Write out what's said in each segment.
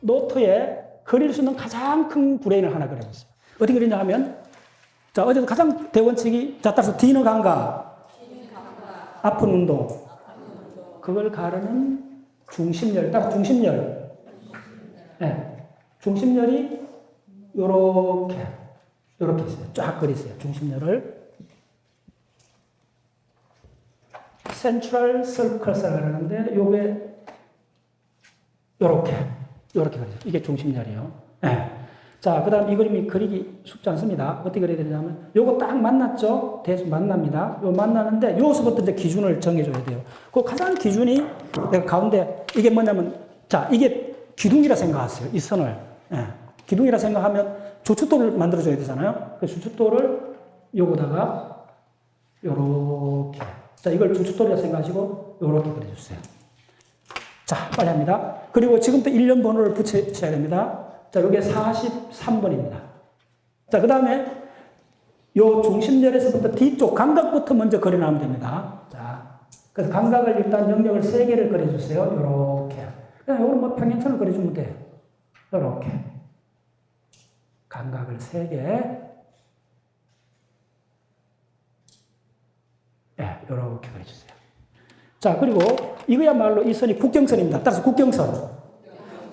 노트에 그릴 수 있는 가장 큰 브레인을 하나 그려봤어요. 어떻게 그리냐 하면, 자, 어제도 가장 대원칙이, 자, 따라서 D는 감각, 아픈 운동. 그걸 가르는 중심열, 따라서 중심열. 네. 중심열이 요렇게 있어요. 쫙 그리세요. 중심열을. 센트럴 서클스라고 하는데, 요게 요렇게 그리죠. 이게 중심열이에요. 네. 자, 그 다음 이 그림이 그리기 쉽지 않습니다. 어떻게 그려야 되냐면, 요거 딱 만났죠? 대충 만납니다. 요 만나는데, 요서부터 이제 기준을 정해줘야 돼요. 그 가장 기준이, 내가 가운데, 이게 뭐냐면, 자, 이게 기둥이라 생각하세요. 이 선을. 예. 기둥이라 생각하면 주춧돌을 만들어줘야 되잖아요. 그 주춧돌을 요거다가, 요렇게. 자, 이걸 주춧돌이라 생각하시고, 요렇게 그려주세요. 자, 빨리 합니다. 그리고 지금부터 1년 번호를 붙이셔야 됩니다. 자, 요게 43번입니다. 자, 그 다음에 요 중심열에서부터 뒤쪽 감각부터 먼저 그려나가면 됩니다. 자, 그래서 감각을 일단 영역을 3개를 그려주세요. 요렇게. 그냥 요거는 뭐 평행선을 그려주면 돼요. 요렇게. 감각을 3개. 네, 요렇게 그려주세요. 자, 그리고 이거야말로 이 선이 국경선입니다. 따라서 국경선.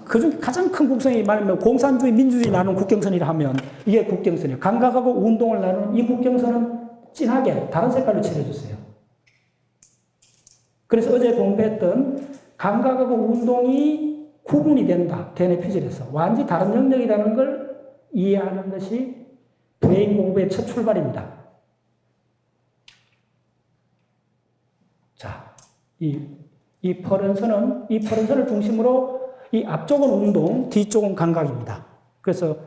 그중 가장 큰 국경선이 말하면 공산주의, 민주주의 나누는 국경선이라 하면 이게 국경선이에요. 감각하고 운동을 나누는 이 국경선은 진하게 다른 색깔로 칠해주세요. 그래서 어제 공부했던 감각하고 운동이 구분이 된다. DNA 피질에서. 완전히 다른 영역이라는 걸 이해하는 것이 브레인 공부의 첫 출발입니다. 자, 이 퍼른 선을 중심으로 이 앞쪽은 운동, 뒤쪽은 감각입니다. 그래서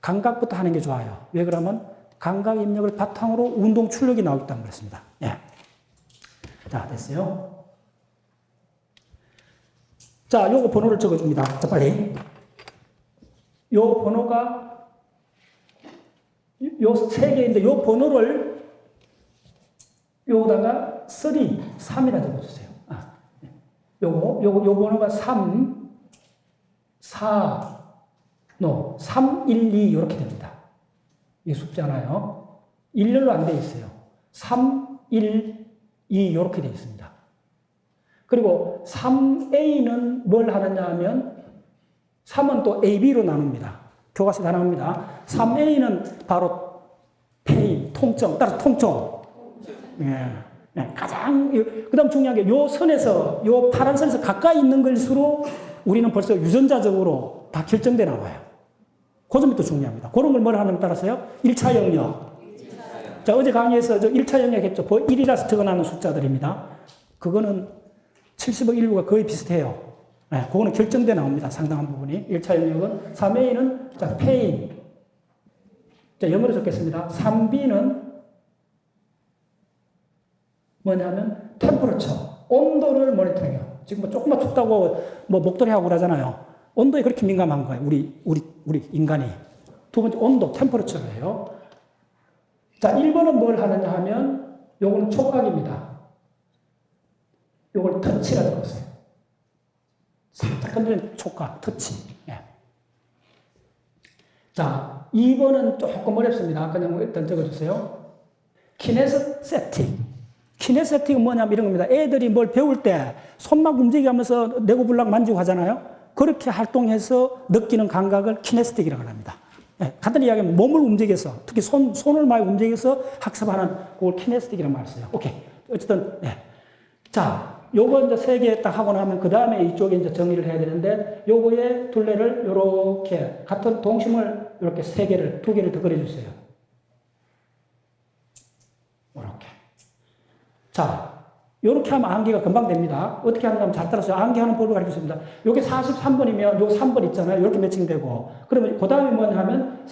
감각부터 하는 게 좋아요. 왜 그러면 감각 입력을 바탕으로 운동 출력이 나오기 때문에 그렇습니다. 예. 자, 됐어요. 자, 요거 번호를 적어줍니다. 자, 빨리. 요 번호가 요 3개인데 요 번호를 요거다가 3이라 적어주세요. 요 번호가 3, 1, 2 이렇게 됩니다. 이게 숫자나요? 일렬로 안 돼 있어요. 3, 1, 2 이렇게 돼 있습니다. 그리고 3A는 뭘 하느냐 하면 3은 또 AB로 나눕니다. 교과서에 다 나옵니다. 3A는 바로 페인, 통증, 따라서 통증. 예. 네, 가장, 그 다음 중요한 게, 요 선에서, 요 파란 선에서 가까이 있는 걸수록 우리는 벌써 유전자적으로 다 결정돼 나와요. 그 점이 또 중요합니다. 그런 걸 뭘 하느냐에 따라서요. 1차 영역. 자, 어제 강의에서 저 1차 영역 했죠. 1이라서 적어놓는 숫자들입니다. 그거는 70억 인류가 거의 비슷해요. 네, 그거는 결정돼 나옵니다. 상당한 부분이. 1차 영역은. 3A는, 자, 페인. 자, 영어로 적겠습니다. 3B는 뭐냐면 템퍼러처, 온도를 모니터링해요. 지금 뭐 조금만 춥다고 뭐 목도리 하고 그러잖아요. 온도에 그렇게 민감한 거예요. 우리 인간이. 두 번째 온도, 템퍼러처를 해요. 자, 1번은 뭘 하느냐 하면 요거는 촉각입니다. 요걸 터치라 적었어요. 살짝 건드리는 촉각, 터치. 예. 자, 2번은 조금 어렵습니다. 그냥 일단 적어주세요. 키네스세틱. 키네세틱은 뭐냐면 이런 겁니다. 애들이 뭘 배울 때 손막 움직이게 하면서 내고불락 만지고 하잖아요. 그렇게 활동해서 느끼는 감각을 키네스틱이라고 합니다. 네, 간단히 이야기하면 몸을 움직여서, 특히 손을 많이 움직여서 학습하는 그걸 키네스틱이라고 말했어요. 오케이. 어쨌든, 네. 자, 요거 이제 3개 딱 하고 나면 그 다음에 이쪽에 이제 정리를 해야 되는데 요거의 둘레를 요렇게 같은 동심을 요렇게 3개를, 2개를 더 그려주세요. 요렇게. 자, 요렇게 하면 암기가 금방 됩니다. 어떻게 하느냐 하면 잘 따라서 암기하는 법을 가르쳐 줍니다. 요게 43번이면 요 3번 있잖아요. 이렇게 매칭되고. 그러면 그 다음에 뭐냐 하면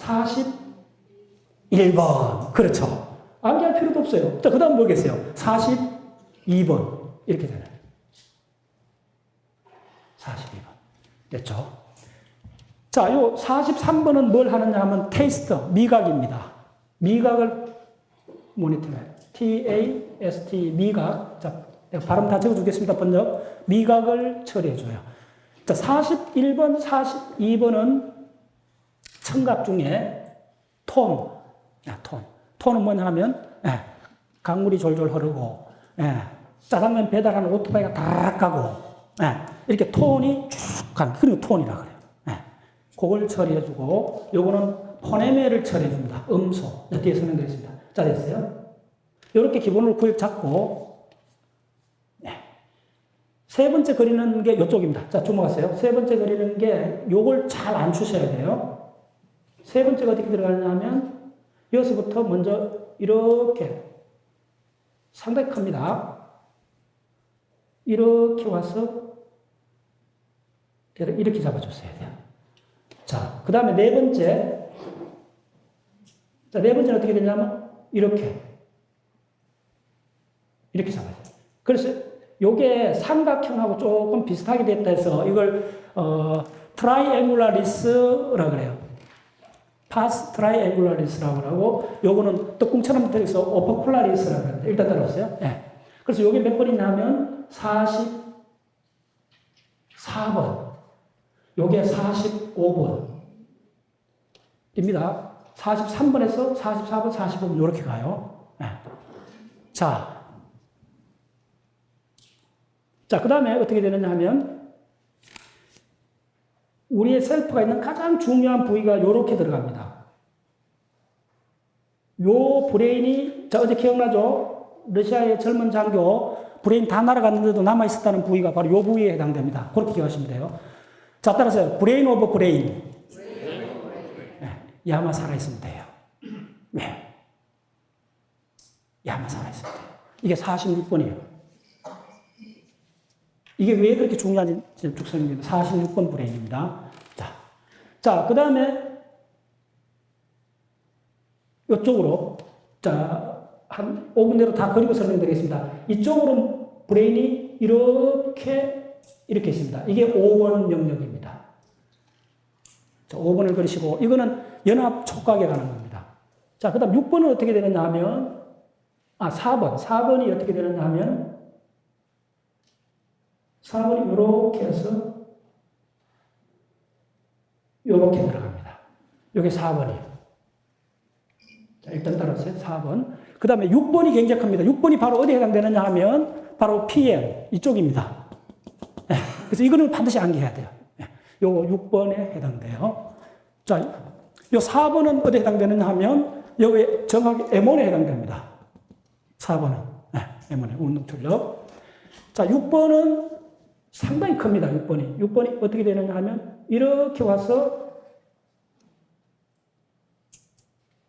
41번. 그렇죠. 암기할 필요도 없어요. 자, 그 다음 뭐겠어요? 42번. 이렇게 되나요? 42번. 됐죠? 자, 요 43번은 뭘 하느냐 하면 테이스트, 미각입니다. 미각을 모니터해요. TAST, 미각. 자, 내가 발음 다 적어주겠습니다. 번역. 미각을 처리해줘요. 자, 41번, 42번은 청각 중에 톤. 톤은 뭐냐 하면, 강물이 졸졸 흐르고, 짜장면 배달하는 오토바이가 다락 가고, 이렇게 톤이 쭉 가는, 그리고 톤이라 그래요. 그걸 처리해주고, 요거는 포네메를 처리해줍니다. 음소. 뒤에 설명드리겠습니다. 자, 됐어요? 이렇게 기본으로 구획 잡고, 세 번째 그리는 게 이쪽입니다. 자, 주목하세요. 세 번째 그리는 게 요걸 잘 안 주셔야 돼요. 세 번째가 어떻게 들어가냐 하면, 여기서부터 먼저 이렇게 상당히 큽니다. 이렇게 와서 이렇게 잡아줬어야 돼요. 자, 그 다음에 네 번째. 자, 네 번째는 어떻게 되냐면, 이렇게 잡아야 돼요. 그래서 요게 삼각형하고 조금 비슷하게 됐다 해서 이걸, 트라이앵굴라리스라고 그래요. 파스 트라이앵굴라리스라고 하고, 요거는 떡궁처럼 돼서 오퍼쿨라리스라고 그러는데, 일단 따라오세요. 그래서 요게 몇 번이냐면, 44번. 요게 45번입니다. 43번에서 44번, 45번, 요렇게 가요. 자, 그 다음에 어떻게 되느냐 하면, 우리의 셀프가 있는 가장 중요한 부위가 요렇게 들어갑니다. 요 브레인이, 자, 어제 기억나죠? 러시아의 젊은 장교, 브레인 다 날아갔는데도 남아있었다는 부위가 바로 요 부위에 해당됩니다. 그렇게 기억하시면 돼요. 자, 따라서 브레인 오브 브레인. 야마 살아있으면 돼요. 야마 살아있으면 돼요. 이게 46번이에요. 이게 왜 그렇게 중요한지 쭉 설명드립니다. 46번 브레인입니다. 자, 그 다음에 이쪽으로, 자, 한 5분 내로 다 그리고 설명드리겠습니다. 이쪽으로 브레인이 이렇게 있습니다. 이게 5번 영역입니다. 자, 5번을 그리시고, 이거는 연합 촉각에 관한 겁니다. 자, 그 다음 6번은 어떻게 되느냐 하면, 4번이 어떻게 되느냐 하면, 4번이 이렇게 해서 이렇게 들어갑니다. 이게 4번이에요. 자, 일단 따라오세요. 4번. 그 다음에 6번이 굉장히 큽니다. 6번이 바로 어디에 해당되느냐 하면 바로 PM 이쪽입니다. 그래서 이거는 반드시 암기해야 돼요. 요거 6번에 해당돼요. 자, 요 4번은 어디에 해당되느냐 하면 여기 정확히 M1에 해당됩니다. 4번은. M1에 운동출력. 자, 6번은 상당히 큽니다. 6번이 어떻게 되느냐 하면 이렇게 와서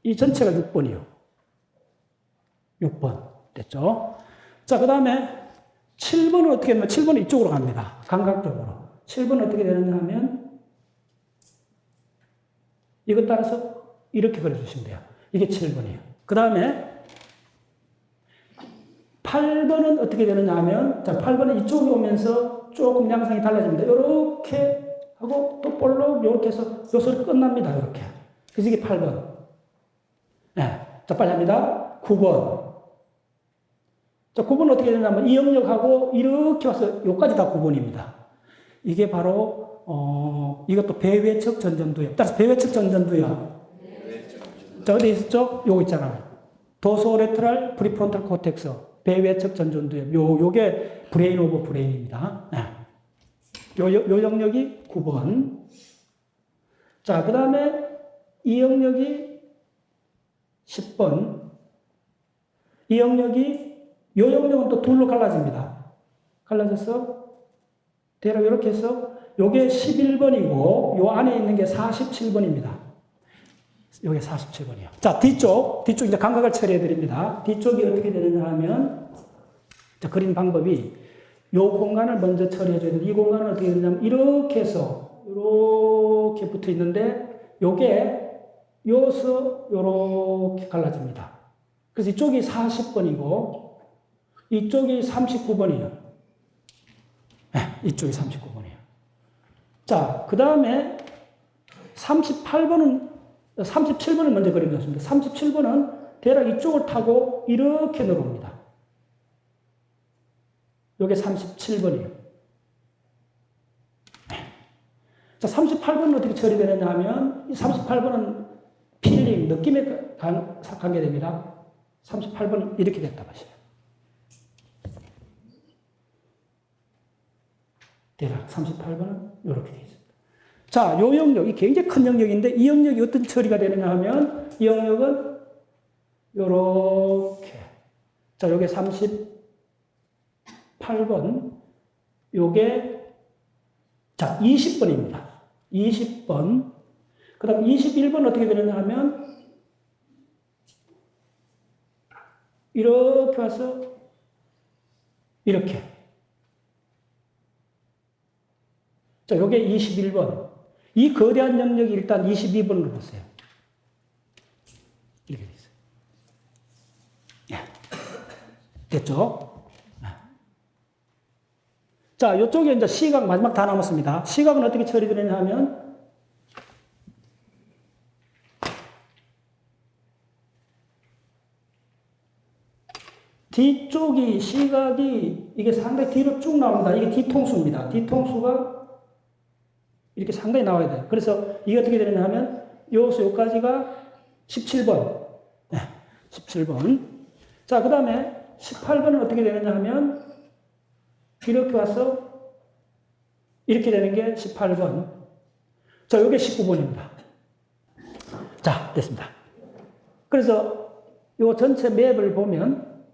이 전체가 6번이요. 6번 됐죠? 자, 그 다음에 7번은 어떻게 되냐면 7번은 이쪽으로 갑니다. 감각적으로. 7번은 어떻게 되느냐 하면 이것 따라서 이렇게 그려주시면 돼요. 이게 7번이에요. 그 다음에 8번은 어떻게 되느냐 하면, 자, 8번은 이쪽에 오면서 조금 양상이 달라집니다. 이렇게 하고 또 볼록 이렇게 해서 요 소리 끝납니다. 이렇게. 그래서 이게 8번. 자, 빨리 합니다. 9번. 자, 9번은 어떻게 되냐면 이 영역하고 이렇게 와서 요까지 다 9번입니다. 이게 바로, 이것도 배외측 전전두엽. 따라서 배외측 전전두엽. 자, 어디 있었죠? 요거 있잖아요. 도소레트랄 프리프론탈 코텍스. 배외측 전전두엽. 요게 브레인 오브 브레인입니다. 요 영역이 9번. 자, 그 다음에 이 영역이 10번. 이 영역이, 요 영역은 또 둘로 갈라집니다. 갈라져서, 대략 이렇게 해서, 요게 11번이고, 요 안에 있는 게 47번입니다. 요게 47번이요. 자, 뒤쪽 이제 감각을 처리해 드립니다. 뒤쪽이 어떻게 되느냐 하면, 자, 그린 방법이, 요 공간을 먼저 처리해 줘야 되는데, 이 공간은 어떻게 되냐면, 이렇게 해서, 이렇게 붙어 있는데, 요게, 요서 요렇게 갈라집니다. 그래서 이쪽이 40번이고, 이쪽이 39번이에요. 이쪽이 39번이에요. 자, 그 다음에 37번을 먼저 그려줬습니다. 37번은 대략 이쪽을 타고 이렇게 내려옵니다. 요게 37번이에요. 자, 38번은 어떻게 처리되느냐 하면, 이 38번은 필링, 느낌에 관계됩니다. 38번은 이렇게 됐다 보시면. 대략 38번은 이렇게 되어 있습니다. 자, 요 영역이 굉장히 큰 영역인데, 이 영역이 어떤 처리가 되느냐 하면, 이 영역은 요렇게. 자, 요게 38번. 요게, 자, 20번입니다. 20번. 그 다음 21번 어떻게 되느냐 하면, 이렇게 와서, 이렇게. 자, 요게 21번. 이 거대한 영역이 일단 22번으로 보세요. 이렇게 돼 있어요. 예. 됐죠? 자, 이쪽에 이제 시각 마지막 다 남았습니다. 시각은 어떻게 처리되느냐 하면, 뒤쪽이, 시각이, 이게 상당히 뒤로 쭉 나옵니다. 이게 뒤통수입니다. 뒤통수가 이렇게 상당히 나와야 돼요. 그래서 이게 어떻게 되느냐 하면, 요서 요까지가 17번. 네, 17번. 자, 그 다음에 18번은 어떻게 되느냐 하면, 이렇게 와서 이렇게 되는 게 18번. 자, 요게 19번입니다. 자, 됐습니다. 그래서 요 전체 맵을 보면,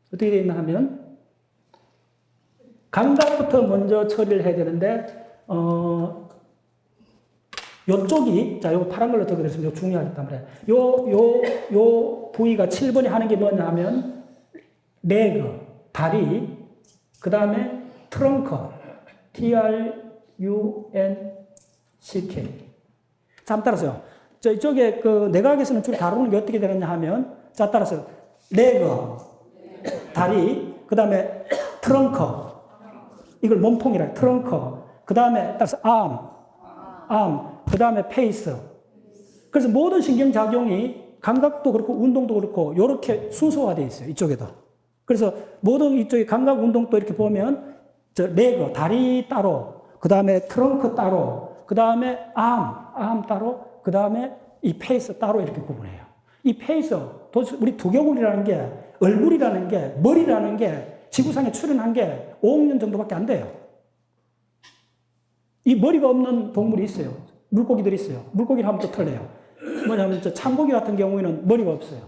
어떻게 되어 있나 하면, 감각부터 먼저 처리를 해야 되는데, 요쪽이, 자, 요거 파란 걸로 적어드렸습니다. 요거 중요하기 때문에. 요 부위가 7번이 하는 게 뭐냐 하면, 레그, 다리, 그 다음에 트렁크, TRUNCK. 자, 한번 따라서요. 저 이쪽에 그 내각에서는 줄 다루는 게 어떻게 되느냐 하면, 자, 따라서, 레그, 다리, 그 다음에 트렁크, 이걸 몸통이라 트렁크, 그 다음에 따라서 암, 그 다음에 페이스. 그래서 모든 신경작용이 감각도 그렇고 운동도 그렇고 이렇게 순서화되어 있어요. 이쪽에도. 그래서 모든 이쪽에 감각 운동도 이렇게 보면 저 레그, 다리 따로, 그 다음에 트렁크 따로, 그 다음에 암 따로, 그 다음에 이 페이스 따로 이렇게 구분해요. 이 페이스, 도대체 우리 두개골이라는 게, 얼굴이라는 게, 머리라는 게 지구상에 출현한 게 5억 년 정도밖에 안 돼요. 이 머리가 없는 동물이 있어요. 물고기들이 있어요. 물고기를 하면 또 틀려요. 뭐냐면 저 참고기 같은 경우에는 머리가 없어요.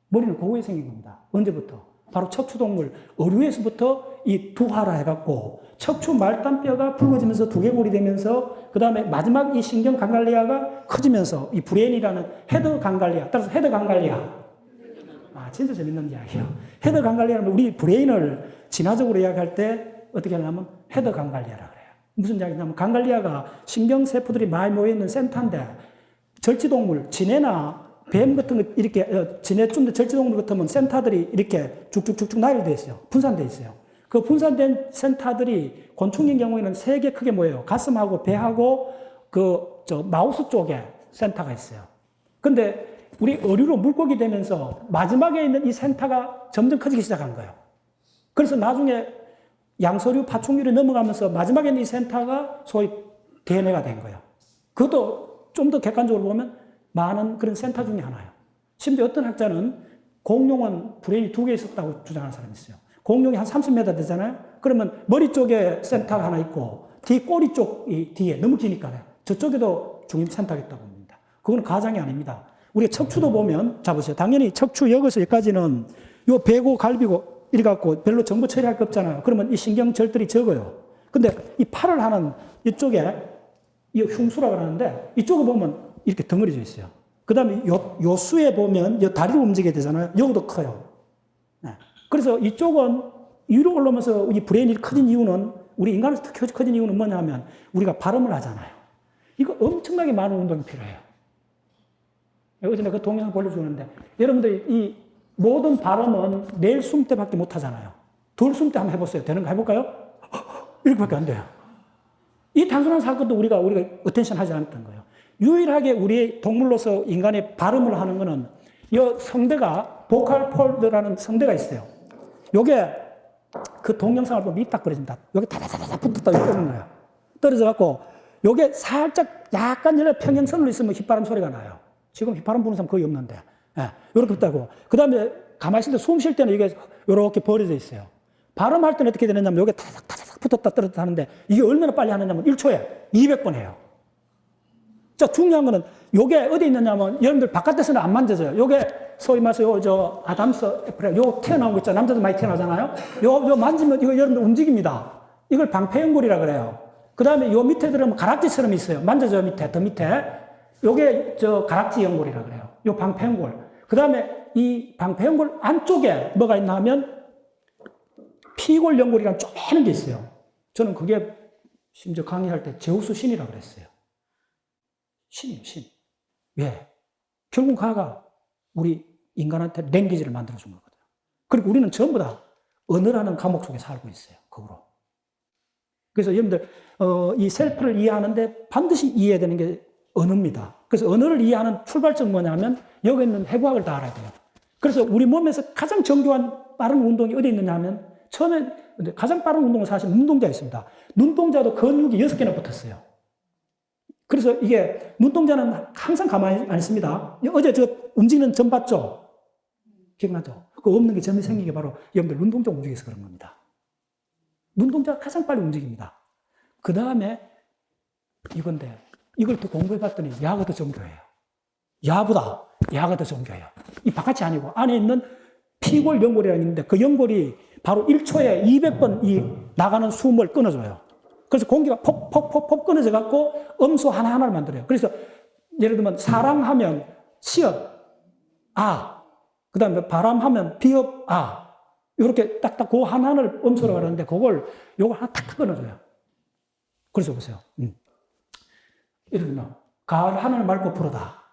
머리는 고구에 생긴 겁니다. 언제부터? 바로 척추동물 어류에서부터 이 두하라 해갖고 척추 말단뼈가 붉어지면서 두개골이 되면서 그 다음에 마지막 이 신경 강갈리아가 커지면서 이 브레인이라는 헤드 강갈리아, 따라서 헤드 강갈리아. 아, 진짜 재밌는 이야기예요. 헤드 강갈리아는 우리 브레인을 진화적으로 이야기할 때 어떻게 하냐면 헤드 강갈리아라 그래요. 무슨 이야기냐면 강갈리아가 신경세포들이 많이 모여있는 센터인데 절지동물, 지네나 뱀 같은 거 이렇게 지네쯤 절지동물 같으면 센터들이 이렇게 쭉쭉쭉쭉 나열되어 있어요. 분산되어 있어요. 그 분산된 센터들이 곤충인 경우에는 3개 크게 모여요. 가슴하고 배하고 마우스 쪽에 센터가 있어요. 근데 우리 어류로 물고기 되면서 마지막에 있는 이 센터가 점점 커지기 시작한 거예요. 그래서 나중에 양서류, 파충류를 넘어가면서 마지막에 있는 이 센터가 소위 DNA가 된 거예요. 그것도 좀 더 객관적으로 보면 많은 그런 센터 중에 하나예요. 심지어 어떤 학자는 공룡은 브레인이 2개 있었다고 주장하는 사람이 있어요. 공룡이 한 30m 되잖아요. 그러면 머리 쪽에 센터가 하나 있고 뒤 꼬리 쪽이 뒤에 너무 기니까요. 저쪽에도 중심 센터가 있다고 봅니다. 그건 가장이 아닙니다. 우리가 척추도 보면 자 보세요. 당연히 척추 여기서 여기까지는 요 배고 갈비고 이래 갖고 별로 정보 처리할 거 없잖아요. 그러면 이 신경절들이 적어요. 근데 이 팔을 하는 이쪽에 이 흉수라고 하는데 이쪽에 보면 이렇게 덩어리져 있어요. 그 다음에 요 수에 보면 요 다리로 움직이게 되잖아요. 여기도 커요. 네. 그래서 이쪽은 위로 올라오면서 이 브레인이 커진 이유는 우리 인간에서 특히 커진 이유는 뭐냐 하면 우리가 발음을 하잖아요. 이거 엄청나게 많은 운동이 필요해요. 어제 내가 그 동영상 보여주는데 여러분들 이 모든 발음은 내일 숨 때밖에 못 하잖아요. 둘 숨 때 한번 해보세요. 되는 거 해볼까요? 이렇게밖에 안 돼요. 이 단순한 사건도 우리가 어텐션 하지 않았던 거예요. 유일하게 우리 동물로서 인간의 발음을 하는 거는 이 성대가 보컬 폴드라는 성대가 있어요. 요게 그 동영상을 보면 이딱 그려집니다. 여기 다다다다 붙었다 이러는 거예요. 떨어져 갖고 요게 살짝 약간 열려 평행선으로 있으면 휘바람 소리가 나요. 지금 휘바람 부는 사람 거의 없는데. 예, 요렇게 있다고. 그 다음에 가만히 있을 때 숨 쉴 때는 이게 요렇게 벌어져 있어요. 발음할 때는 어떻게 되느냐면 요게 타닥타닥 붙었다 떨어졌다 하는데 이게 얼마나 빨리 하느냐면 1초에 200번 해요. 자, 중요한 거는 요게 어디 있느냐면 여러분들 바깥에서는 안 만져져요. 요게 소위 말해서 저 아담스 애플에 요 튀어나온 거 있잖아요. 남자도 많이 튀어나오잖아요. 요 만지면 이거 여러분들 움직입니다. 이걸 방패연골이라 그래요. 그 다음에 요 밑에 들으면 가락지처럼 있어요. 만져져 밑에, 더 밑에. 요게 저 가락지 연골이라 그래요. 요 방패연골. 그 다음에 이 방패연골 안쪽에 뭐가 있나 하면 피골 연골이랑 쪼매는 게 있어요. 저는 그게 심지어 강의할 때 제우스 신이라 그랬어요. 신이에요, 신. 왜? 결국 가가 우리 인간한테 랭귀지를 만들어준 거거든요. 그리고 우리는 전부 다 언어라는 과목 속에 살고 있어요. 그거로. 그래서 여러분들, 이 셀프를 이해하는데 반드시 이해해야 되는 게 언어입니다. 그래서 언어를 이해하는 출발점 뭐냐면 여기 있는 해부학을 다 알아야 돼요. 그래서 우리 몸에서 가장 정교한 빠른 운동이 어디 있느냐 하면 처음에 가장 빠른 운동은 사실 눈동자에 있습니다. 눈동자도 근육이 6개나 붙었어요. 그래서 이게 눈동자는 항상 가만히 안 있습니다. 어제 저 움직이는 점 봤죠? 기억나죠? 그 없는 게 점이 생긴 게 바로 여러분들 눈동자 움직여서 그런 겁니다. 눈동자가 가장 빨리 움직입니다. 그 다음에 이건데 이걸 또 공부해 봤더니 야가 더 정교해요. 야보다 야가 더 정교해요. 이 바깥이 아니고 안에 있는 피골 연골이라는 게 있는데 그 연골이 바로 1초에 200번 이 나가는 숨을 끊어줘요. 그래서 공기가 폭폭폭폭 끊어져 갖고 음수 하나하나를 만들어요. 그래서 예를 들면 사랑하면 시업, 아. 그 다음에 바람하면 비업, 아. 이렇게 딱딱 그 하나를 음수로 하는데 요걸 하나 탁탁 끊어줘요. 그래서 보세요. 예를 들면 가을 하늘 맑고 푸르다.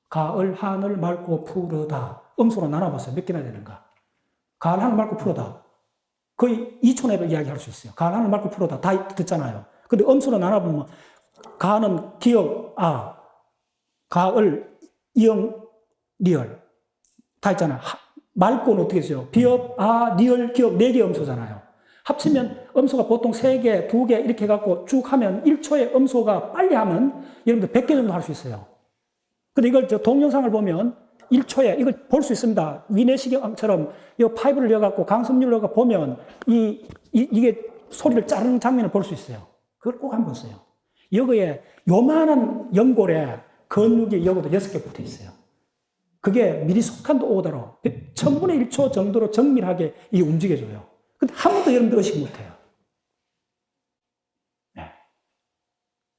가을 하늘 맑고 푸르다. 음수로 나눠보세요. 몇 개나 되는가. 가을 하늘 맑고 푸르다. 거의 2초 내로 이야기할 수 있어요. 가을 하늘 맑고 푸르다. 다 듣잖아요. 근데 음수로 나눠보면 가는 기억, 아. 가을, 이응, 리얼. 다 있잖아요. 맑고는 어떻게 써요? 비업, 아, 리얼, 기억 4개 음소잖아요. 합치면 음소가 보통 3개, 2개 이렇게 해갖고 쭉 하면 1초에 음소가 빨리 하면 여러분들 100개 정도 할 수 있어요. 근데 이걸 저 동영상을 보면 1초에 이걸 볼 수 있습니다. 위내시경처럼 이 파이브를 넣어갖고 강습률 넣어갖고 보면 이게 소리를 자르는 장면을 볼 수 있어요. 그걸 꼭 한번 보세요. 여기에 요만한 연골에 근육이 여기도 6개 붙어 있어요. 그게 미리속한도 오더로 1000분의 1초 정도로 정밀하게 이 움직여줘요. 근데 한 번도 여러분들 의식 못해요. 네.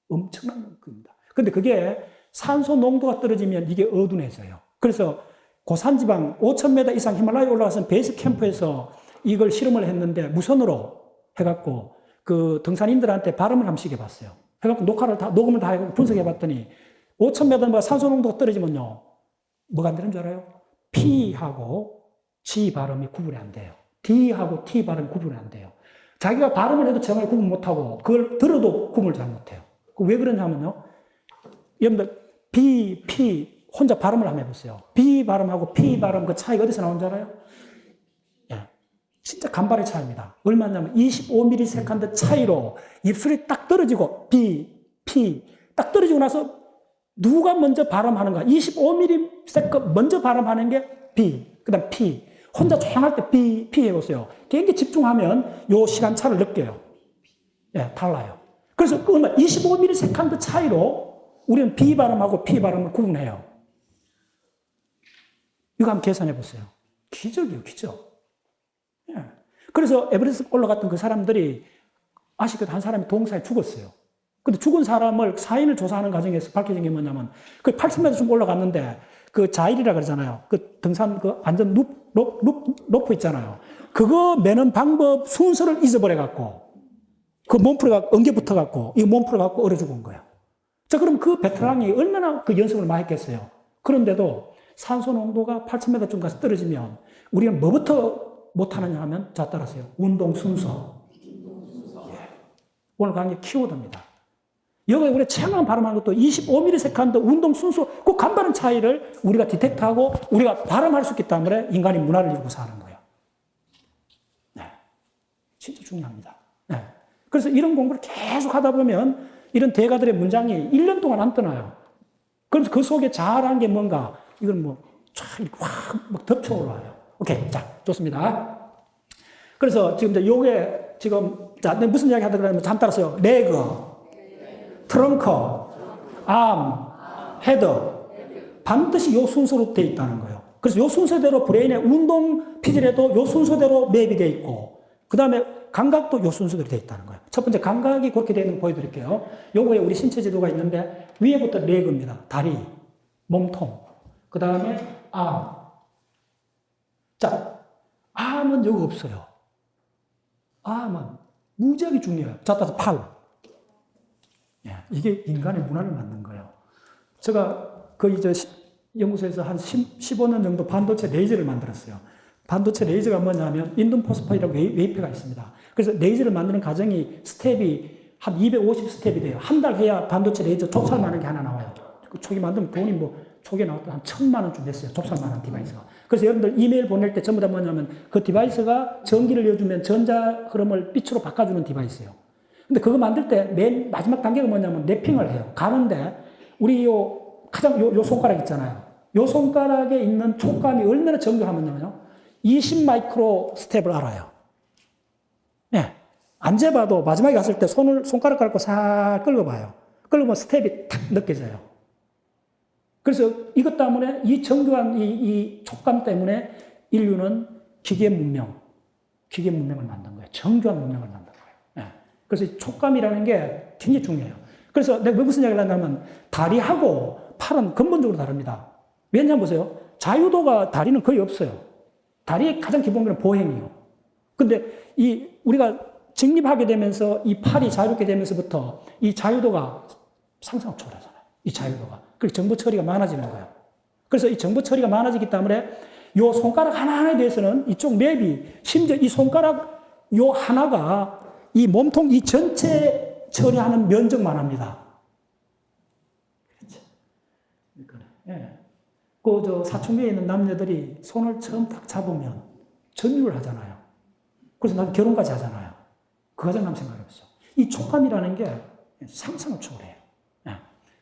엄청난 겁니다. 근데 그게 산소 농도가 떨어지면 이게 어두워져요. 그래서 고산지방 5000m 이상 히말라야 올라가서 베이스 캠프에서 이걸 실험을 했는데 무선으로 해갖고 그 등산인들한테 발음을 한번 시켜봤어요. 해갖고 녹음을 다 해갖고 분석해봤더니 5000m마다 산소 농도가 떨어지면요. 뭐가 안 되는 줄 알아요? P하고 G 발음이 구분이 안 돼요. D하고 T 발음이 구분이 안 돼요. 자기가 발음을 해도 정말 구분 못하고 그걸 들어도 구분을 잘 못해요. 왜 그러냐면요. 여러분들 B, P 혼자 발음을 한번 해보세요. B 발음하고 P 발음 그 차이가 어디서 나오는 줄 알아요? 예, 진짜 간발의 차이입니다. 얼마냐면 25ms 차이로 입술이 딱 떨어지고 B, P 딱 떨어지고 나서 누가 먼저 발음하는가? 25ms 먼저 발음하는 게 B, 그 다음 P. 혼자 조용할 때 B, P 해보세요. 굉장히 집중하면 요 시간차를 느껴요. 예, 달라요. 그래서 25ms 차이로 우리는 B 발음하고 P 발음을 구분해요. 이거 한번 계산해 보세요. 기적이에요, 기적. 예. 그래서 에베레스트 올라갔던 그 사람들이 아쉽게도 한 사람이 동사에 죽었어요. 근데 죽은 사람을 사인을 조사하는 과정에서 밝혀진 게 뭐냐면 그 8,000m 좀 올라갔는데 그 자일이라 그러잖아요. 그 등산 그 안전 로프 있잖아요. 그거 매는 방법 순서를 잊어버려갖고 그 몸풀어가 엉겨 붙어갖고 이 몸풀어갖고 얼어 죽은 거예요. 자, 그럼 그 베테랑이 얼마나 그 연습을 많이 했겠어요. 그런데도 산소 농도가 8,000m쯤 가서 떨어지면 우리는 뭐부터 못하느냐 하면 자, 따라서요. 운동 순서. 예. 오늘 강의 키워드입니다. 여기 우리가 최강한 발음하는 것도 25ms 운동 순서, 그 간발의 차이를 우리가 디텍트하고 우리가 발음할 수 있기 때문에 인간이 문화를 이루고 사는 거예요. 네. 진짜 중요합니다. 네. 그래서 이런 공부를 계속 하다 보면 이런 대가들의 문장이 1년 동안 안 떠나요. 그래서 그 속에 잘한 게 뭔가, 이건 뭐, 확 덮쳐올라요. 오케이. 자, 좋습니다. 그래서 지금 이제 요게 지금, 자, 무슨 이야기 하다 그러면 잠 따랐어요. 레그, 트렁크, 암, 헤더. 반드시 요 순서로 되어 있다는 거예요. 그래서 요 순서대로 브레인의 운동 피질에도 요 순서대로 맵이 되어 있고, 그 다음에 감각도 요 순서대로 되어 있다는 거예요. 첫 번째 감각이 그렇게 되는 거 보여드릴게요. 요거에 우리 신체 지도가 있는데, 위에부터 레그입니다. 다리, 몸통. 그 다음에 암. 자, 암은 여기 없어요. 암은 무지하게 중요해요. 자, 따라서 팔. 예, 이게 인간의 문화를 만든 거예요. 제가 거의 연구소에서 한 15년 정도 반도체 레이저를 만들었어요. 반도체 레이저가 뭐냐면 인둠포스파이라고 웨이퍼가 있습니다. 그래서 레이저를 만드는 과정이 스텝이 한 250스텝이 돼요. 한 달 해야 반도체 레이저 좁쌀 만한 게 하나 나와요. 그 초기 만들면 돈이 뭐 초기에 나왔던 한 1,000만 원쯤 됐어요. 좁쌀 만한 디바이스가. 그래서 여러분들 이메일 보낼 때 전부 다 뭐냐면 그 디바이스가 전기를 이어주면 전자 흐름을 빛으로 바꿔주는 디바이스예요. 근데 그거 만들 때 맨 마지막 단계가 뭐냐면 랩핑을 해요. 가는데 우리 요 손가락 있잖아요. 요 손가락에 있는 촉감이 얼마나 정교하면요. 20 마이크로 스텝을 알아요. 네. 안 재봐도 마지막에 갔을 때 손가락 갖고 살 끌어봐요. 끌어보면 스텝이 탁 느껴져요. 그래서 이것 때문에 이 정교한 이 촉감 때문에 인류는 기계 문명을 만든 거예요. 정교한 문명을 만든 거예요. 네. 그래서 이 촉감이라는 게 굉장히 중요해요. 그래서 내가 무슨 이야기를 하냐면 다리하고 팔은 근본적으로 다릅니다. 왜냐면 보세요. 자유도가 다리는 거의 없어요. 다리의 가장 기본기는 보행이요. 근데 우리가 직립하게 되면서 이 팔이 자유롭게 되면서부터 이 자유도가 상상을 초월하잖아요. 이 자유도가. 그리고 정보 처리가 많아지는 거예요. 그래서 이 정보 처리가 많아지기 때문에 요 손가락 하나하나에 대해서는 이쪽 맵이 심지어 이 손가락 요 하나가 이 몸통 이 전체 처리하는 면적만 합니다. 그렇죠. 예. 사춘기에 있는 남녀들이 손을 처음 딱 잡으면 전율을 하잖아요. 그래서 나도 결혼까지 하잖아요. 그 과정 한번 생각해 보세요. 이 촉감이라는 게 상상을 초월해요. 예.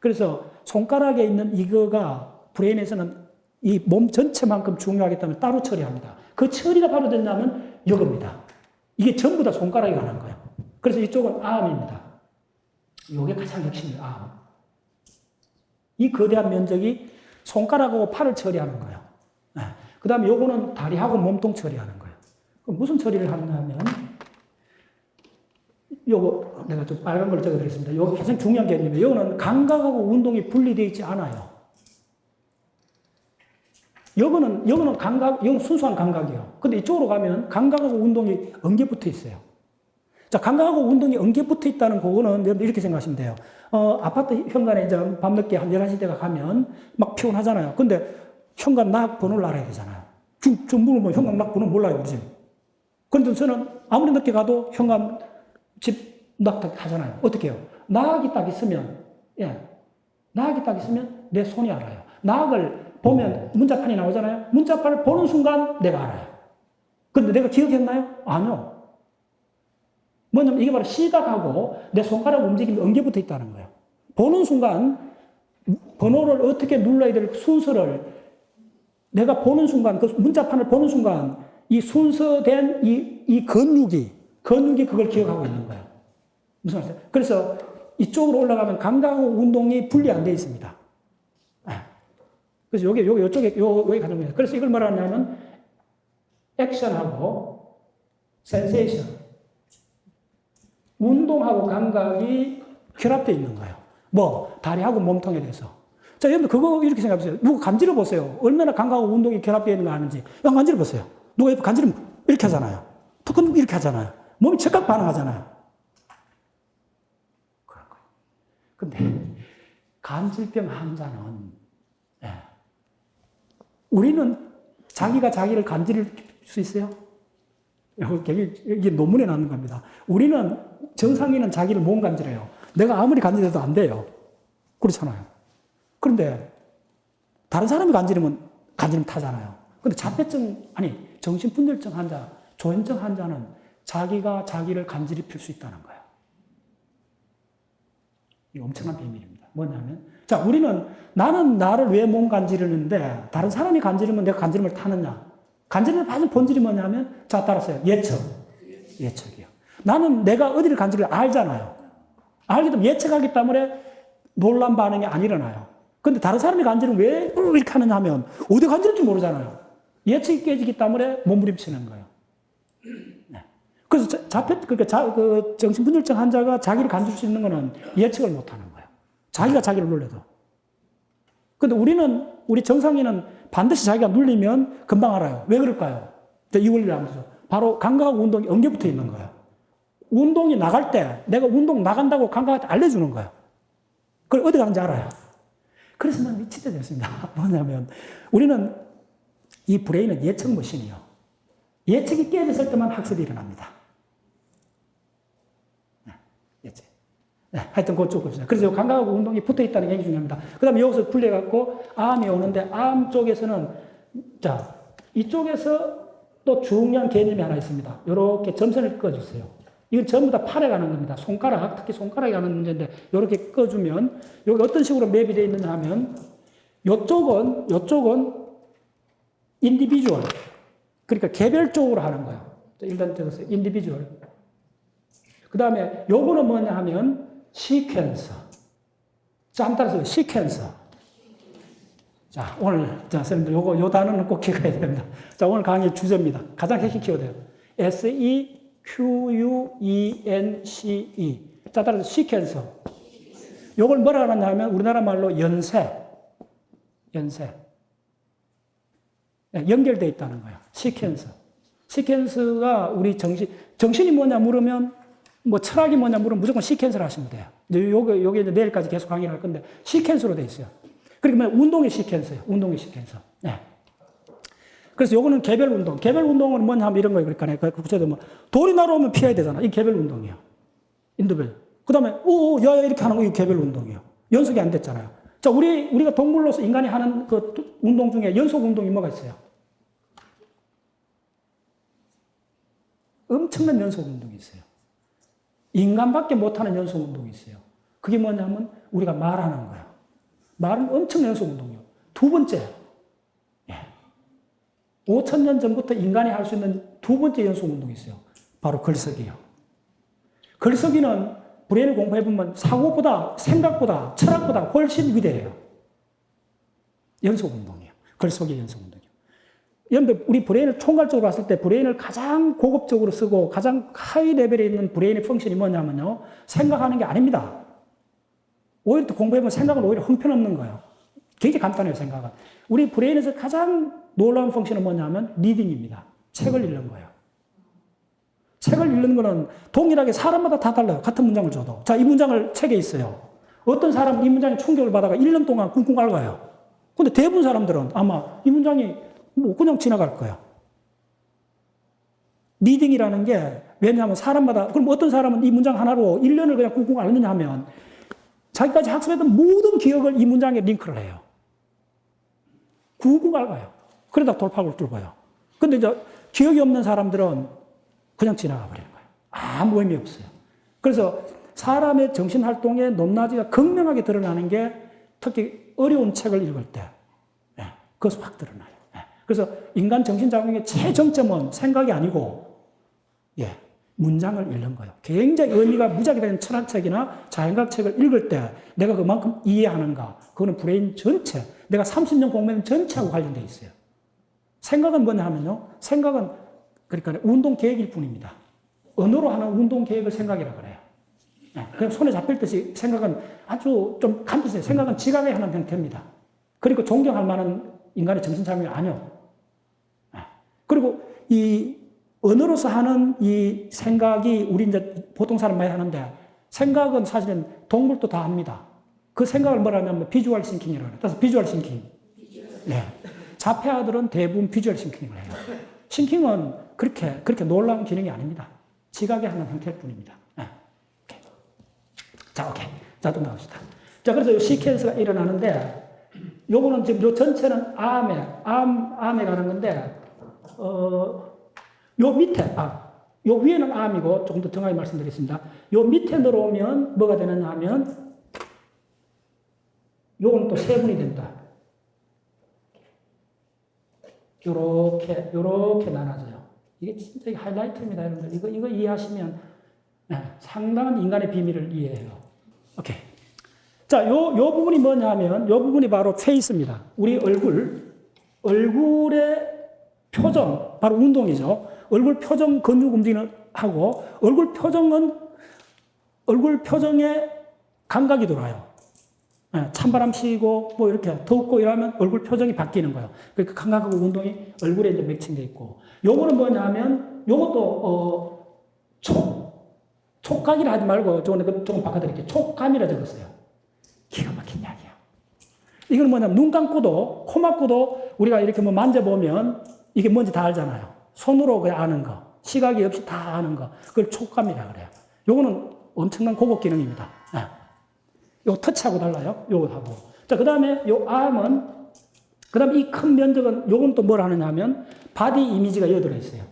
그래서 손가락에 있는 이거가 브레인에서는 이 몸 전체만큼 중요하기 때문에 따로 처리합니다. 그 처리가 바로 된다면 이겁니다. 이게 전부 다 손가락에 관한 거예요. 그래서 이쪽은 암입니다. 이게 가장 핵심이에요. 암. 이 거대한 면적이 손가락하고 팔을 처리하는 거예요. 네. 그 다음에 요거는 다리하고 몸통 처리하는 거예요. 그럼 무슨 처리를 하느냐 하면, 요거 내가 좀 빨간 걸 적어드리겠습니다. 요거 가장 중요한 개념이에요. 요거는 감각하고 운동이 분리되어 있지 않아요. 요거는 감각, 요건 순수한 감각이에요. 근데 이쪽으로 가면 감각하고 운동이 엉겨 붙어 있어요. 자, 감각하고 운동이 엉겨 붙어 있다는 그거는 이렇게 생각하시면 돼요. 아파트 현관에 이제 밤늦게 한 11시 대가 가면 막 피곤하잖아요. 근데 현관 낙 번호를 알아야 되잖아요. 좀 물으면 현관 낙 번호 몰라요, 그지? 그런데 저는 아무리 늦게 가도 현관 집 낙 하잖아요. 어떻게 해요? 낙이 딱 있으면, 낙이 딱 있으면 내 손이 알아요. 낙을 보면 문자판이 나오잖아요. 문자판을 보는 순간 내가 알아요. 근데 내가 기억했나요? 아니요. 뭐냐면 이게 바로 시각하고 내 손가락 움직임이 엉겨 붙어 있다는 거예요. 보는 순간 번호를 어떻게 눌러야 될 순서를 내가 보는 순간, 그 문자판을 보는 순간 이 순서된 이 근육이 그걸 기억하고 있는 거예요. 무슨 말이죠? 그래서 이쪽으로 올라가면 감각하고 운동이 분리 안 되어 있습니다. 그래서 요쪽에 가장 중요해요. 그래서 이걸 말하냐면 액션하고 센세이션. 운동하고 감각이 결합되어 있는 거예요. 다리하고 몸통에 대해서. 자, 여러분들 그거 이렇게 생각해 보세요. 누구 간지러 보세요. 얼마나 감각하고 운동이 결합되어 있는 거 아는지. 간지러 보세요. 누가 옆에 간지르면 이렇게 하잖아요. 턱은 이렇게 하잖아요. 몸이 즉각 반응하잖아요. 그런 거예요. 근데 간질병 환자는 우리는 자기가 자기를 간지릴 수 있어요? 이게 논문에 나오는 겁니다. 우리는 정상인은 자기를 못 간지려요. 내가 아무리 간지려도 안 돼요. 그렇잖아요. 그런데 다른 사람이 간지르면 타잖아요. 근데 정신분열증 환자, 조현증 환자는 자기가 자기를 간지럽힐 수 있다는 거예요. 이 엄청난 비밀입니다. 뭐냐면, 자, 나는 나를 왜 몸 간지르는데, 다른 사람이 간지르면 내가 간지름을 타느냐? 간지름의 가장 본질이 뭐냐면, 자, 따라서요. 예측이요. 나는 내가 어디를 간지를 알잖아요. 알기 때문에 예측하기 때문에 놀란 반응이 안 일어나요. 근데 다른 사람이 간지르면 왜 이렇게 하느냐 하면, 어디 간지를지 모르잖아요. 예측이 깨지기 때문에 몸부림치는 거예요. 네. 그래서 그 정신분열증 환자가 자기를 간지를 수 있는 거는 예측을 못 하는 거예요. 자기가 자기를 놀려도. 근데 우리 정상인은 반드시 자기가 눌리면 금방 알아요. 왜 그럴까요? 이 원리를 알면서. 바로 감각하고 운동이 엉겨붙어 있는 거예요. 운동이 나갈 때, 내가 운동 나간다고 감각한테 알려주는 거예요. 그걸 어디 가는지 알아요. 그래서 난 미치게 됐습니다. 뭐냐면, 우리는 이 브레인은 예측 머신이요. 예측이 깨졌을 때만 학습이 일어납니다. 예측. 네, 하여튼 그거 조금 있어요. 그래서 감각하고 운동이 붙어 있다는 게 굉장히 중요합니다. 그 다음에 여기서 풀려갖고 암이 오는데, 암 쪽에서는, 자, 이쪽에서 또 중요한 개념이 하나 있습니다. 이렇게 점선을 꺼주세요. 이건 전부 다 팔에 가는 겁니다. 손가락, 특히 손가락에 가는 문제인데, 이렇게 꺼주면, 여기 어떤 식으로 맵이 되어 있느냐 하면, 요쪽은 인디비주얼. 그러니까 개별적으로 하는 거예요. 일단 적었어요. 인디비주얼. 그 다음에 요거는 뭐냐 하면, 시퀀서. 자, 한번 따라서 시퀀서. 자, 오늘, 자, 선생님들 요 단어는 꼭 기억해야 됩니다. 자, 오늘 강의 주제입니다. 가장 핵심 키워드예요. SEQUENCE. 자, 따라서 시퀀서. 요걸 뭐라 하느냐 하면, 우리나라 말로 연세. 연결되어 있다는 거예요. 시퀀서. 시퀀서가 우리 정신이 뭐냐 물으면, 뭐 철학이 뭐냐 물으면 무조건 시퀀서를 하시면 돼요. 요게 이제 내일까지 계속 강의를 할 건데, 시퀀서로 되어 있어요. 그러면 운동의 시퀀서예요. 운동의 시퀀서. 네. 그래서 요거는 개별 운동. 개별 운동은 뭐냐 하면 이런 거예요. 그러니까 구체적으로 뭐 돌이 날아오면 피해야 되잖아. 이게 개별 운동이에요. 인도별. 그 다음에 야 이렇게 하는 거 이게 개별 운동이에요. 연속이 안 됐잖아요. 자, 우리가 동물로서 인간이 하는 그 운동 중에 연속 운동이 뭐가 있어요? 엄청난 연속 운동이 있어요. 인간밖에 못하는 연속 운동이 있어요. 그게 뭐냐면 우리가 말하는 거예요. 말은 엄청 연속 운동이에요. 두 번째, 5,000년 전부터 인간이 할 수 있는 두 번째 연속 운동이 있어요. 바로 글쓰기요. 글쓰기는 브레인을 공부해보면 사고보다, 생각보다, 철학보다 훨씬 위대해요. 연속 운동이에요. 글쓰기 연속 운동이요. 여러분들, 우리 브레인을 총괄적으로 봤을 때 브레인을 가장 고급적으로 쓰고 가장 하이 레벨에 있는 브레인의 펑션이 뭐냐면요. 생각하는 게 아닙니다. 오히려 또 공부해보면 생각은 오히려 형편없는 거예요. 굉장히 간단해요, 생각은. 우리 브레인에서 가장 놀라운 펑션은 뭐냐면 리딩입니다. 책을 읽는 거예요. 책을 읽는 거는 동일하게 사람마다 다 달라요. 같은 문장을 줘도. 자, 이 문장을 책에 있어요. 어떤 사람은 이 문장에 충격을 받아가 1년 동안 꿍꿍 앓아요. 근데 대부분 사람들은 아마 이 문장이 뭐 그냥 지나갈 거예요. 리딩이라는 게 왜냐하면 사람마다, 그럼 어떤 사람은 이 문장 하나로 1년을 그냥 꿍꿍 앓느냐 하면 자기까지 학습했던 모든 기억을 이 문장에 링크를 해요. 쿵쿵 앓아요. 그러다 돌파구를 뚫어요. 근데 이제 기억이 없는 사람들은 그냥 지나가 버리는 거예요. 아무 의미 없어요. 그래서 사람의 정신활동의 높낮이가 극명하게 드러나는 게 특히 어려운 책을 읽을 때, 그것이 확 드러나요. 그래서 인간 정신작용의 최정점은 생각이 아니고, 문장을 읽는 거예요. 굉장히 의미가 무지하게 되는 철학책이나 자연과학 책을 읽을 때 내가 그만큼 이해하는가, 그거는 브레인 전체, 내가 30년 공부한 전체하고 관련되어 있어요. 생각은 뭐냐 하면요. 생각은 그러니까 운동 계획일 뿐입니다. 언어로 하는 운동 계획을 생각이라고 그래요. 그냥 손에 잡힐 듯이 생각은 아주 좀 간단해요. 생각은 지각에 하는 형태입니다. 그리고 존경할 만한 인간의 정신작용이 아니요. 그리고 이 언어로서 하는 이 생각이 우리 이제 보통 사람 많이 하는데 생각은 사실은 동물도 다 합니다. 그 생각을 뭐라면 비주얼 싱킹이라고 해요. 그래서 비주얼 싱킹. 자폐아들은 대부분 비주얼 싱킹을 해요. 싱킹은 그렇게 놀라운 기능이 아닙니다. 지각에 하는 형태일 뿐입니다. 오케이. 자, 오케이. 자, 또 나갑시다. 자, 그래서 이 시퀀스가 일어나는데 요거는 지금 요 전체는 암에 가는 건데 요 밑에, 요 위에는 암이고, 조금 더 정확히 말씀드리겠습니다. 요 밑에 내려오면 뭐가 되느냐 하면, 요건 또 세분이 된다. 요렇게 나눠져요. 이게 진짜 하이라이트입니다, 여러분들. 이거 이해하시면 상당한 인간의 비밀을 이해해요. 오케이. 자, 요 부분이 뭐냐면, 요 부분이 바로 페이스입니다. 우리 얼굴의 표정, 바로 운동이죠. 얼굴 표정 근육 움직이는 하고, 얼굴 표정에 감각이 돌아요. 찬바람 쉬고, 뭐 이렇게 덥고 이러면 얼굴 표정이 바뀌는 거예요. 그 감각하고 운동이 얼굴에 이제 매칭되어 있고. 요거는 뭐냐면, 요것도, 촉각이라 하지 말고, 조금 바꿔드릴게요. 촉감이라 적었어요. 기가 막힌 이야기야. 이건 뭐냐면, 눈 감고도, 코 막고도 우리가 이렇게 뭐 만져보면 이게 뭔지 다 알잖아요. 손으로 그냥 아는 거. 시각이 없이 다 아는 거. 그걸 촉감이라 그래요. 요거는 엄청난 고급 기능입니다. 요 터치하고 달라요. 요거하고. 자, 그 다음에 요 암은, 그 다음에 이 큰 면적은 요건 또 뭘 하느냐 하면, 바디 이미지가 여기 들어있어요.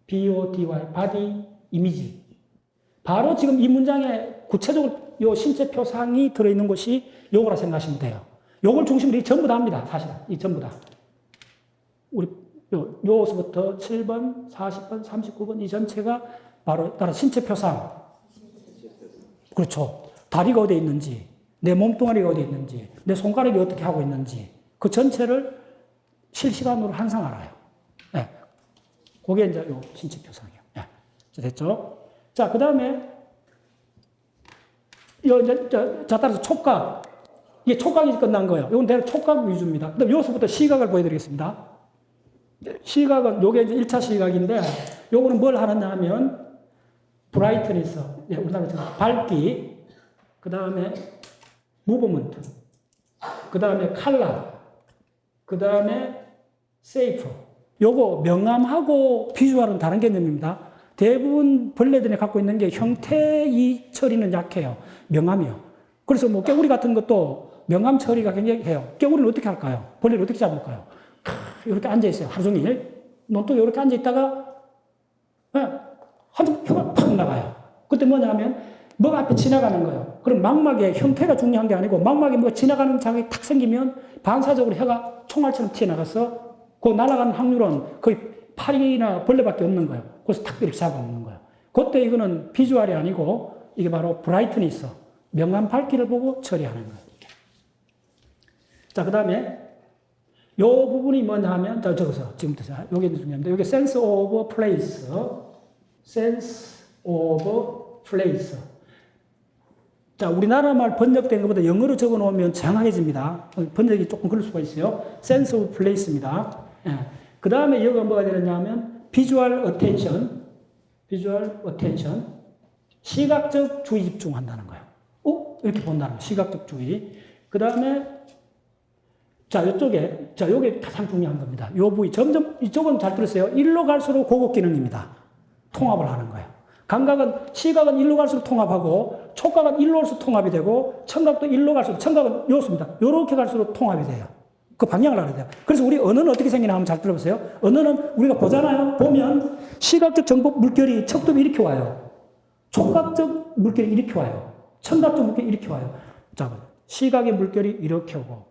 BODY, 바디 이미지. 바로 지금 이 문장에 구체적으로 요 신체 표상이 들어있는 곳이 요거라 생각하시면 돼요. 요걸 중심으로 이 전부 다 합니다. 사실은. 이 전부 다. 우리, 요서부터 7번, 40번, 39번 이 전체가 바로 따라 신체 표상. 그렇죠. 다리가 어디에 있는지, 내 몸뚱아리가 어디에 있는지, 내 손가락이 어떻게 하고 있는지, 그 전체를 실시간으로 항상 알아요. 네. 그게 이제 요 신체 표상이에요. 네. 자, 됐죠? 자, 그 다음에, 따라서 촉각. 이게 촉각이 끝난 거예요. 이건 대략 촉각 위주입니다. 그 다음 여기서부터 시각을 보여드리겠습니다. 시각은, 요게 이제 1차 시각인데, 요거는 뭘 하느냐 하면, 브라이트니스, 우리나라 밝기, 그 다음에 무브먼트, 그 다음에 칼라, 그 다음에 세이프. 요거 명암하고 비주얼은 다른 개념입니다. 대부분 벌레들이 갖고 있는 게 형태이 처리는 약해요. 명암이요. 그래서 뭐 깨구리 같은 것도 명암 처리가 굉장히 해요. 깨구리는 어떻게 할까요? 벌레를 어떻게 잡을까요? 이렇게 앉아있어요. 하루 종일. 논둑이 이렇게 앉아있다가 한쪽 혀가 팍 나가요. 그때 뭐냐 하면 뭐가 앞에 지나가는 거예요. 그럼 망막의 형태가 중요한 게 아니고 망막에 뭐가 지나가는 자국이 탁 생기면 반사적으로 혀가 총알처럼 튀어나가서 그 날아가는 확률은 거의 파리나 벌레밖에 없는 거예요. 그래서 탁 이렇게 잡아먹는 거예요. 그때 이거는 비주얼이 아니고 이게 바로 브라이트니스, 명암 밝기를 보고 처리하는 거예요. 자, 그 다음에 요 부분이 뭐냐 하면, 적어서 지금부터, 요게 중요합니다. 요게 sense of place. sense of place. 자, 우리나라 말 번역된 것보다 영어로 적어 놓으면 정확해집니다. 번역이 조금 그럴 수가 있어요. sense of place입니다. 예. 그 다음에 여기가 뭐가 되느냐 하면, visual attention. visual attention. 시각적 주의 집중한다는 거예요. 이렇게 본다는 거예요. 시각적 주의. 그 다음에 자, 요게 가장 중요한 겁니다. 요 부위, 이쪽은 잘 들으세요. 일로 갈수록 고급 기능입니다. 통합을 하는 거예요. 시각은 일로 갈수록 통합하고, 촉각은 일로 갈수록 통합이 되고, 청각도 일로 갈수록, 청각은 요렇습니다. 요렇게 갈수록 통합이 돼요. 그 방향을 알아야 돼요. 그래서 우리 언어는 어떻게 생기나 한번 잘 들어보세요. 언어는 우리가 보잖아요. 보면, 시각적 정보 물결이 척도이 이렇게 와요. 촉각적 물결이 이렇게 와요. 청각적 물결이 이렇게 와요. 자, 시각의 물결이 이렇게 오고,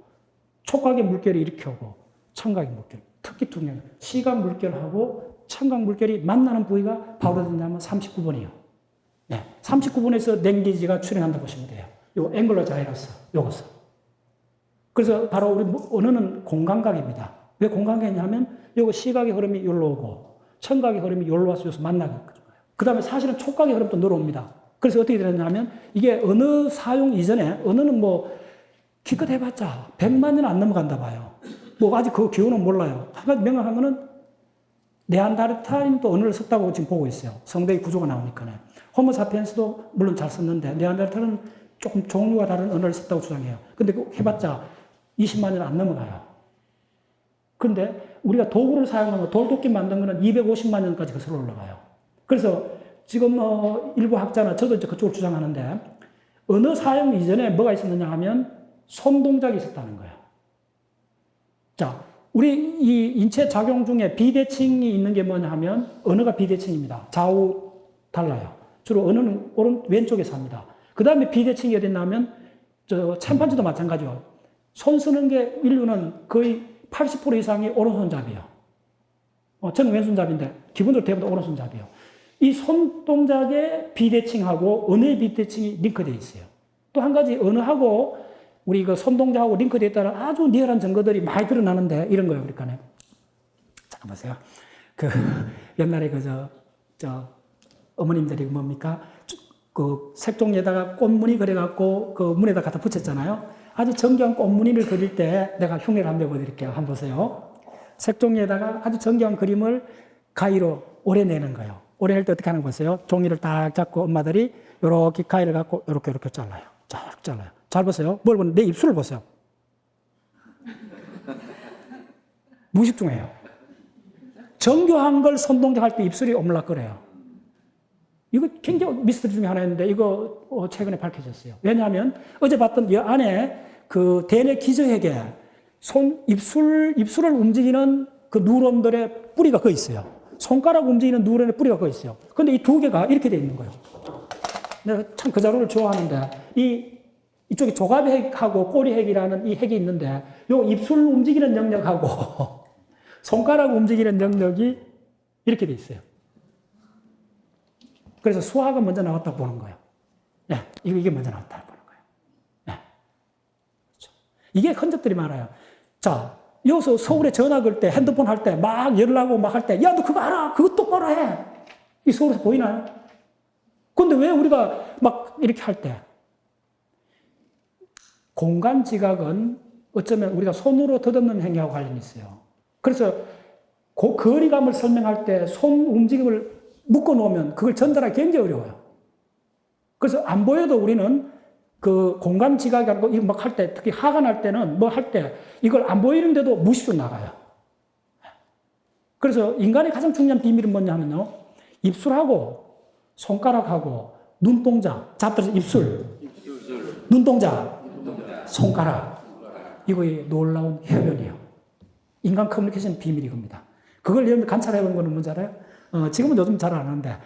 촉각의 물결이 이렇게 오고, 청각의 물결. 특히 중요해요. 시각 물결하고 청각 물결이 만나는 부위가 바로 어디냐면 39번이에요. 네. 39번에서 랭귀지가 출현한다고 보시면 돼요. 요 앵글러 자이러스, 요것은. 그래서 바로 우리 언어는 공감각입니다. 왜 공감각이냐면, 요거 시각의 흐름이 여기로 오고, 청각의 흐름이 여기로 와서 여기서 만나게 거죠. 그 다음에 사실은 촉각의 흐름도 늘어옵니다. 그래서 어떻게 되느냐면, 이게 언어 사용 이전에, 언어는 뭐, 기껏 해봤자 100만 년 안 넘어간다 봐요. 뭐 아직 그 기호는 몰라요. 한 가지 명확한 거는 네안데르탈인도 언어를 썼다고 지금 보고 있어요. 성대의 구조가 나오니까요. 호모사피엔스도 물론 잘 썼는데 네안데르탈은 조금 종류가 다른 언어를 썼다고 주장해요. 근데 그 해봤자 20만 년 안 넘어가요. 그런데 우리가 도구를 사용하면 돌도끼 만든 거는 250만 년까지 거슬러 올라가요. 그래서 지금 일부 학자나 저도 이제 그쪽을 주장하는데, 언어 사용 이전에 뭐가 있었느냐 하면 손 동작이 있었다는 거예요. 자, 우리 이 인체 작용 중에 비대칭이 있는 게 뭐냐 하면, 언어가 비대칭입니다. 좌우 달라요. 주로 언어는 왼쪽에서 합니다. 그 다음에 비대칭이 어디 있나 하면, 침팬지도 마찬가지요. 손 쓰는 게 인류는 거의 80% 이상이 오른손잡이요. 저는 왼손잡이인데 기본적으로 대부분 오른손잡이요. 이 손동작의 비대칭하고 언어의 비대칭이 링크되어 있어요. 또 한 가지 언어하고 우리 그 손동작하고 링크되어 있다는 아주 리얼한 증거들이 많이 드러나는데 이런 거예요. 그러니까 잠깐 보세요. 옛날에 어머님들이 뭡니까? 그 색종이에다가 꽃무늬 그려갖고 그 문에다 갖다 붙였잖아요. 아주 정교한 꽃무늬를 그릴 때 내가 흉내를 한번 보여드릴게요. 한번 보세요. 색종이에다가 아주 정교한 그림을 가위로 오려내는 거예요. 오려낼 때 어떻게 하는 거 보세요. 종이를 딱 잡고 엄마들이 이렇게 가위를 갖고 이렇게 잘라요. 자, 이렇게 잘라요. 잘 보세요. 뭘 보는 내 입술을 보세요. 무식중해요. 정교한 걸 손동작 할 때 입술이 오물락거려요. 이거 굉장히 미스터리 중에 하나였는데 이거 최근에 밝혀졌어요. 왜냐하면 어제 봤던 이 안에 그 대뇌 기저핵에 입술을 움직이는 그 뉴런들의 뿌리가 거기 있어요. 손가락 움직이는 뉴런의 뿌리가 거기 있어요. 근데 이 두 개가 이렇게 돼 있는 거예요. 내가 참 그 자료를 좋아하는데 이쪽에 조갑핵하고 꼬리핵이라는 이 핵이 있는데 요 입술 움직이는 영역하고 손가락 움직이는 영역이 이렇게 돼 있어요. 그래서 수화가 먼저 나왔다고 보는 거예요. 네, 이게 먼저 나왔다고 보는 거예요. 네. 그렇죠. 이게 흔적들이 많아요. 자, 여기서 서울에 전화 걸 때, 핸드폰 할 때, 막 연락하고 막 할 때, 야, 너 그거 알아? 그거 똑바로 해. 이 서울에서 보이나요? 근데 왜 우리가 막 이렇게 할 때? 공간 지각은 어쩌면 우리가 손으로 더듬는 행위하고 관련이 있어요. 그래서 거리감을 설명할 때 손 움직임을 묶어 놓으면 그걸 전달하기 굉장히 어려워요. 그래서 안 보여도 우리는 그 공간 지각이라고 이거 막 할 때, 특히 화가 날 때는 뭐 할 때 이걸 안 보이는데도 무의식적으로 나가요. 그래서 인간의 가장 중요한 비밀은 뭐냐 하면요. 입술하고 손가락하고 눈동자, 잡들어서 입술, 눈동자, 손가락. 이거의 놀라운 협연이에요. 인간 커뮤니케이션 비밀이 이겁니다. 그걸 여러분 관찰해 본 거는 뭔지 알아요? 지금은 요즘 잘 안 하는데,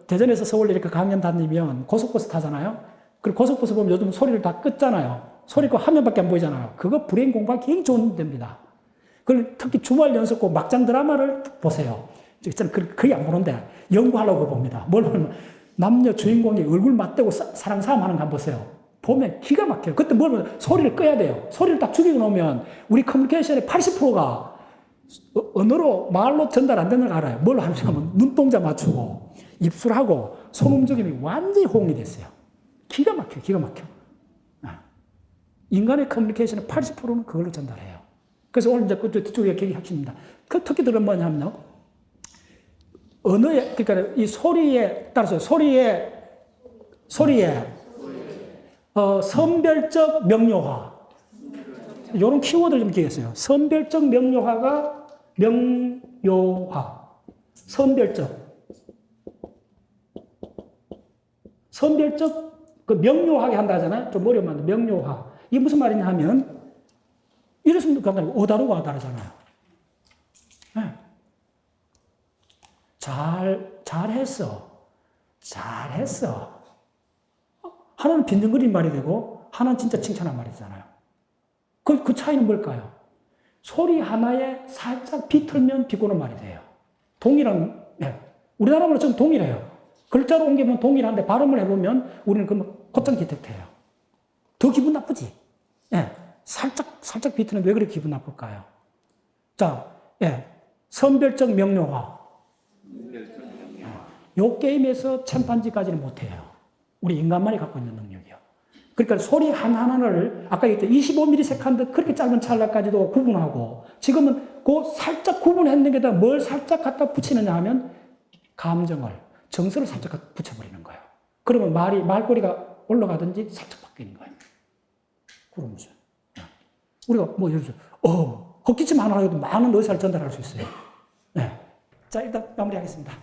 대전에서 서울 이렇게 강연 다니면 고속버스 타잖아요? 그리고 고속버스 보면 요즘 소리를 다 끄잖아요. 소리 끄고 화면밖에 안 보이잖아요. 그거 브레인 공부하기 굉장히 좋은 데입니다. 그걸 특히 주말 연속고 막장 드라마를 보세요. 저는 거의 안 보는데, 연구하려고 봅니다. 뭘 보면, 남녀 주인공이 얼굴 맞대고 사랑 싸움 하는 거 한번 보세요. 보면 기가 막혀요. 그때 뭘 보면 소리를 꺼야 돼요. 소리를 딱 죽이고 놓으면 우리 커뮤니케이션의 80%가 언어로, 말로 전달 안 되는 걸 알아요. 뭘 하냐면 눈동자 맞추고 입술하고 손 움직임이 완전히 호응이 됐어요. 기가 막혀요. 기가 막혀. 인간의 커뮤니케이션의 80%는 그걸로 전달해요. 그래서 오늘 이제 그쪽이 굉장히 핵심입니다. 그 특기들은 뭐냐면요. 언어에, 그러니까 이 소리에 따라서 소리에 선별적 명료화. 이런 키워드를 좀 기억했어요. 선별적 명료화가 명료화. 선별적, 그 명료하게 한다 하잖아요. 좀 어려우면 명료화. 이게 무슨 말이냐 하면, 이랬으면 간단히 어다르고 다르잖아요. 네. 잘했어. 하나는 빈정거리는 말이 되고, 하나는 진짜 칭찬한 말이 되잖아요. 그 차이는 뭘까요? 소리 하나에 살짝 비틀면 비꼬는 말이 돼요. 동일한, 네. 우리나라말로 좀 동일해요. 글자로 옮기면 동일한데 발음을 해보면 우리는 그러면 곧장 디텍트해요. 더 기분 나쁘지? 예. 살짝 비트는 왜 그렇게 기분 나쁠까요? 자, 예. 선별적 명료화. 요 게임에서 침판지까지는 못해요. 우리 인간만이 갖고 있는 능력이요. 그러니까 소리 하나하나를 아까 얘기했던 25ms 그렇게 짧은 찰나까지도 구분하고 지금은 그 살짝 구분했는 게다 뭘 살짝 갖다 붙이느냐 하면 감정을, 정서를 살짝 붙여버리는 거예요. 그러면 말꼬리가 올라가든지 살짝 바뀌는 거예요. 그러면서. 우리가 뭐 예를 들어서, 헛기침 하나라도 많은 의사를 전달할 수 있어요. 네. 자, 일단 마무리하겠습니다.